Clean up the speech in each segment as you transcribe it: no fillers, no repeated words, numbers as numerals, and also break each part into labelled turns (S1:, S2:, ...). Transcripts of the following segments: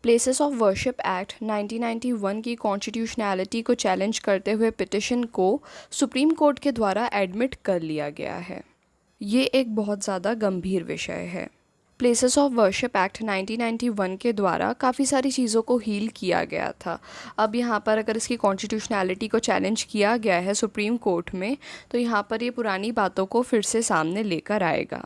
S1: Places of worship act 1991 की constitutionality को challenge करते हुए पिटिशन को सुप्रीम कोर्ट के द्वारा एडमिट कर लिया गया है। ये एक बहुत ज़्यादा गंभीर विषय है। प्लेसेस ऑफ वर्शिप एक्ट 1991 के द्वारा काफ़ी सारी चीज़ों को हील किया गया था। अब यहाँ पर अगर इसकी कॉन्स्टिट्यूशनैलिटी को चैलेंज किया गया है सुप्रीम कोर्ट में, तो यहाँ पर ये पुरानी बातों को फिर से सामने लेकर आएगा।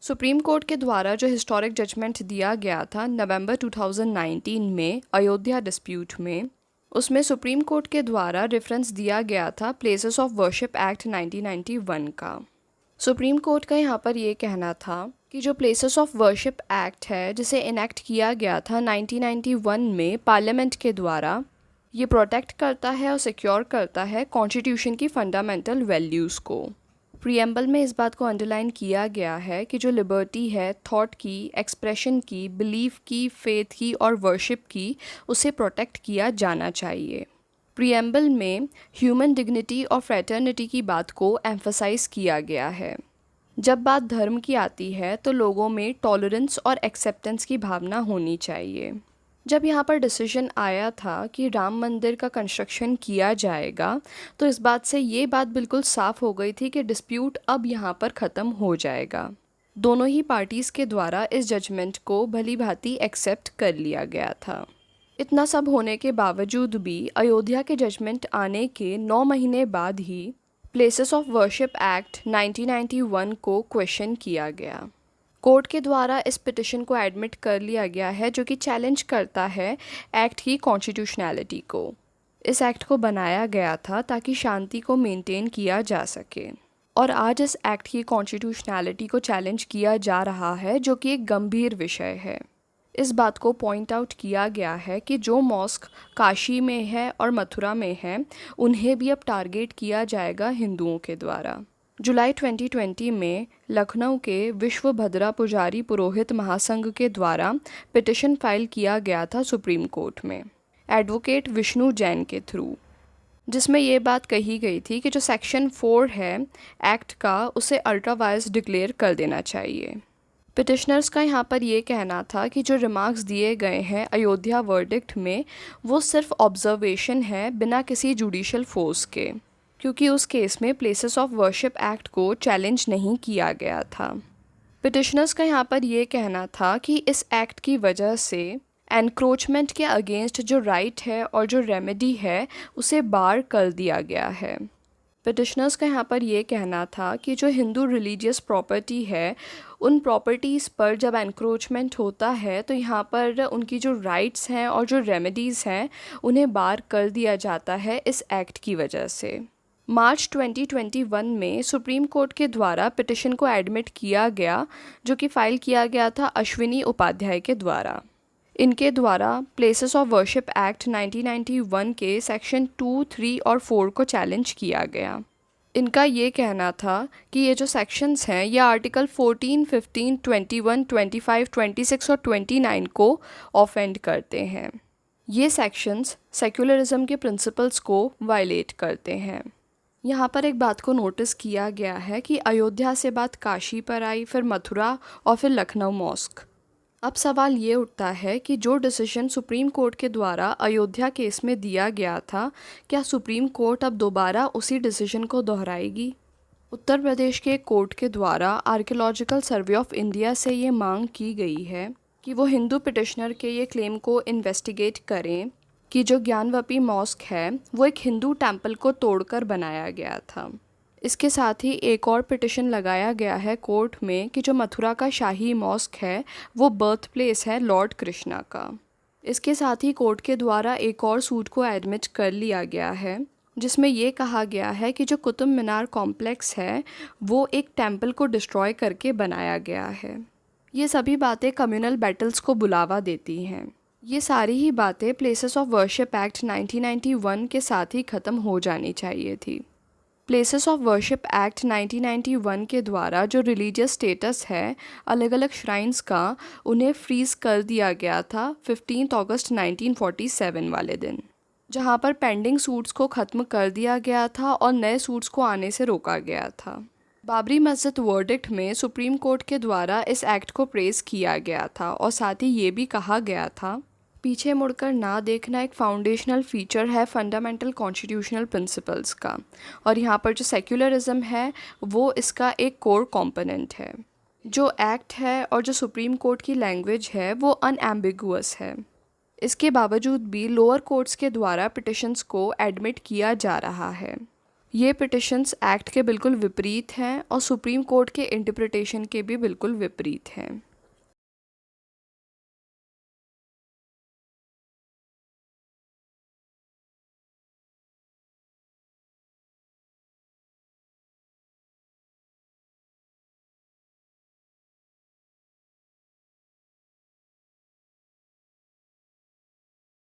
S1: सुप्रीम कोर्ट के द्वारा जो हिस्टोरिक जजमेंट दिया गया था नवंबर 2019 में अयोध्या डिस्प्यूट में, उसमें सुप्रीम कोर्ट के द्वारा रेफरेंस दिया गया था प्लेसेस ऑफ वर्शिप एक्ट 1991 का। सुप्रीम कोर्ट का यहाँ पर ये कहना था कि जो प्लेसेस ऑफ वर्शिप एक्ट है जिसे इनेक्ट किया गया था 1991 में पार्लियामेंट के द्वारा, ये प्रोटेक्ट करता है और सिक्योर करता है कॉन्स्टिट्यूशन की फंडामेंटल वैल्यूज़ को। प्रीएम्बल में इस बात को अंडरलाइन किया गया है कि जो लिबर्टी है थॉट की, एक्सप्रेशन की, बिलीफ की, फेथ की और वर्शिप की, उसे प्रोटेक्ट किया जाना चाहिए। प्रीएम्बल में ह्यूमन डिग्निटी और फ्रेटर्निटी की बात को एम्फसाइज किया गया है। जब बात धर्म की आती है तो लोगों में टॉलरेंस और एक्सेप्टेंस की भावना होनी चाहिए। जब यहाँ पर डिसीजन आया था कि राम मंदिर का कंस्ट्रक्शन किया जाएगा, तो इस बात से ये बात बिल्कुल साफ़ हो गई थी कि डिस्प्यूट अब यहाँ पर ख़त्म हो जाएगा। दोनों ही पार्टीज़ के द्वारा इस जजमेंट को भली भांति एक्सेप्ट कर लिया गया था। इतना सब होने के बावजूद भी अयोध्या के जजमेंट आने के 9 महीने बाद ही प्लेसेस ऑफ वर्शिप एक्ट 1991 को क्वेश्चन किया गया। कोर्ट के द्वारा इस पिटिशन को एडमिट कर लिया गया है जो कि चैलेंज करता है एक्ट की कॉन्स्टिट्यूशनैलिटी को। इस एक्ट को बनाया गया था ताकि शांति को मेंटेन किया जा सके, और आज इस एक्ट की कॉन्स्टिट्यूशनैलिटी को चैलेंज किया जा रहा है जो कि एक गंभीर विषय है। इस बात को पॉइंट आउट किया गया है कि जो मॉस्क काशी में है और मथुरा में है, उन्हें भी अब टारगेट किया जाएगा हिंदुओं के द्वारा। जुलाई 2020 में लखनऊ के विश्व भद्रा पुजारी पुरोहित महासंघ के द्वारा पिटिशन फाइल किया गया था सुप्रीम कोर्ट में एडवोकेट विष्णु जैन के थ्रू, जिसमें ये बात कही गई थी कि जो सेक्शन 4 है एक्ट का, उसे अल्ट्रा वायर्स डिक्लेयर कर देना चाहिए। पिटिशनर्स का यहाँ पर ये कहना था कि जो रिमार्क्स दिए गए हैं अयोध्या वर्डिक्ट में, वो सिर्फ ऑब्जर्वेशन है बिना किसी जुडिशल फोर्स के, क्योंकि उस केस में प्लेसेस ऑफ वर्शिप एक्ट को चैलेंज नहीं किया गया था। पिटिशनर्स का यहाँ पर ये कहना था कि इस एक्ट की वजह से एनक्रोचमेंट के अगेंस्ट जो राइट है और जो रेमेडी है उसे बार कर दिया गया है। पिटिशनर्स का यहाँ पर ये कहना था कि जो हिंदू रिलीजियस प्रॉपर्टी है, उन प्रॉपर्टीज़ पर जब एनक्रोचमेंट होता है तो यहाँ पर उनकी जो राइट्स हैं और जो रेमेडीज़ हैं उन्हें बार कर दिया जाता है इस एक्ट की वजह से। मार्च 2021 में सुप्रीम कोर्ट के द्वारा पिटिशन को एडमिट किया गया, जो कि फ़ाइल किया गया था अश्विनी उपाध्याय के द्वारा। इनके द्वारा प्लेसेस ऑफ वर्शिप एक्ट 1991 के सेक्शन 2, 3 और 4 को चैलेंज किया गया। इनका ये कहना था कि ये जो सेक्शंस हैं ये आर्टिकल 14, 15, 21, 25, 26 और 29 को ऑफेंड करते हैं। ये सेक्शंस सेक्युलरिज्म के प्रिंसिपल्स को वायलेट करते हैं। यहाँ पर एक बात को नोटिस किया गया है कि अयोध्या से बात काशी पर आई, फिर मथुरा और फिर लखनऊ मॉस्क। अब सवाल ये उठता है कि जो डिसीजन सुप्रीम कोर्ट के द्वारा अयोध्या केस में दिया गया था, क्या सुप्रीम कोर्ट अब दोबारा उसी डिसीजन को दोहराएगी? उत्तर प्रदेश के कोर्ट के द्वारा आर्कियोलॉजिकल सर्वे ऑफ इंडिया से ये मांग की गई है कि वो हिंदू पिटिशनर के ये क्लेम को इन्वेस्टिगेट करें कि जो ज्ञानवापी मॉस्क है वो एक हिंदू टेम्पल को तोड़कर बनाया गया था। इसके साथ ही एक और पिटिशन लगाया गया है कोर्ट में कि जो मथुरा का शाही मॉस्क है वो बर्थ प्लेस है लॉर्ड कृष्णा का। इसके साथ ही कोर्ट के द्वारा एक और सूट को एडमिट कर लिया गया है, जिसमें ये कहा गया है कि जो कुतुब मीनार कॉम्प्लेक्स है वो एक टेम्पल को डिस्ट्रॉय करके बनाया गया है। ये सभी बातें कम्युनल बैटल्स को बुलावा देती हैं। ये सारी ही बातें प्लेसेस ऑफ वर्शिप एक्ट 1991 के साथ ही ख़त्म हो जानी चाहिए थी। प्लेसेस ऑफ वर्शिप एक्ट 1991 के द्वारा जो रिलीजियस स्टेटस है अलग अलग श्राइन्स का, उन्हें फ्रीज़ कर दिया गया था 15 अगस्त 1947 वाले दिन, जहां पर पेंडिंग सूट्स को ख़त्म कर दिया गया था और नए सूट्स को आने से रोका गया था। बाबरी मस्जिद वर्डिक्ट में सुप्रीम कोर्ट के द्वारा इस एक्ट को प्रेज़ किया गया था और साथ ही ये भी कहा गया था पीछे मुड़कर ना देखना एक फाउंडेशनल फीचर है फंडामेंटल कॉन्स्टिट्यूशनल प्रिंसिपल्स का, और यहाँ पर जो सेक्युलरिज्म है वो इसका एक कोर कंपोनेंट है। जो एक्ट है और जो सुप्रीम कोर्ट की लैंग्वेज है वो अनएम्बिगुअस है। इसके बावजूद भी लोअर कोर्ट्स के द्वारा पिटिशंस को एडमिट किया जा रहा है। ये पिटिशंस एक्ट के बिल्कुल विपरीत हैं और सुप्रीम कोर्ट के इंटरप्रिटेशन के भी बिल्कुल विपरीत हैं।